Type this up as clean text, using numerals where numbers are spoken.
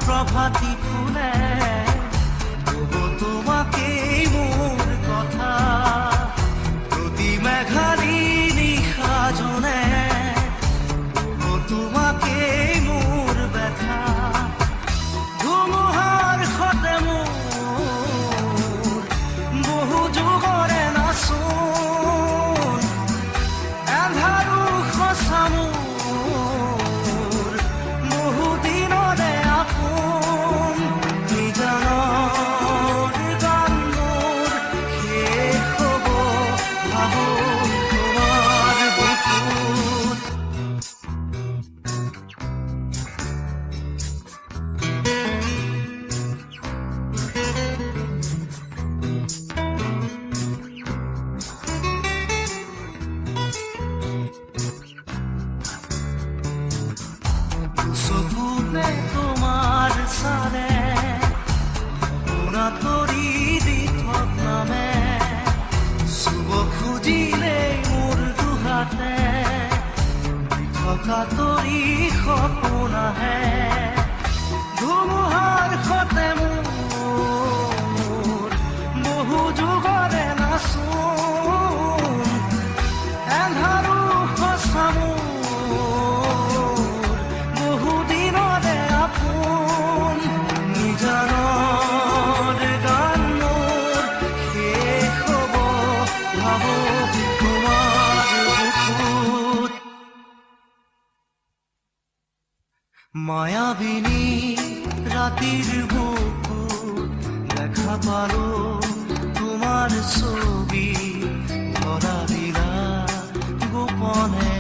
প্রভাতী ফুলে তবু তোমাকে মোর কথা প্রতি মেঘারি নিশা জনে তবু তোমাকে মোর ব্যথা ধুমুহার সতে মোৰ বহু যুগৰে নাচোন এন্ধাৰো সঁচা মোৰ বহু দিনৰে আপোন নিজানৰ গান মোৰ শেষ হ'ব ভাবো তোমাৰ বুকুত চকুলে তোমাৰ চালে সপোনা তৰি দি থকামে চুব খুজিলে মোৰ দুহাতে থকা তৰি সপোন আহে ধুমুহাৰ সতে মোৰ বহু যুগৰে নাচোন এন্ধাৰো সঁচা মোৰ বহু দিনৰে আপোন নিজানৰ গান মোৰ শেষ হ'ব ভাবো তোমাৰ বুকুত মায়াবিনী ৰাতিৰ বুকুত দেখা পালো তোমাৰ ছবি ধৰা দিলা গোপনে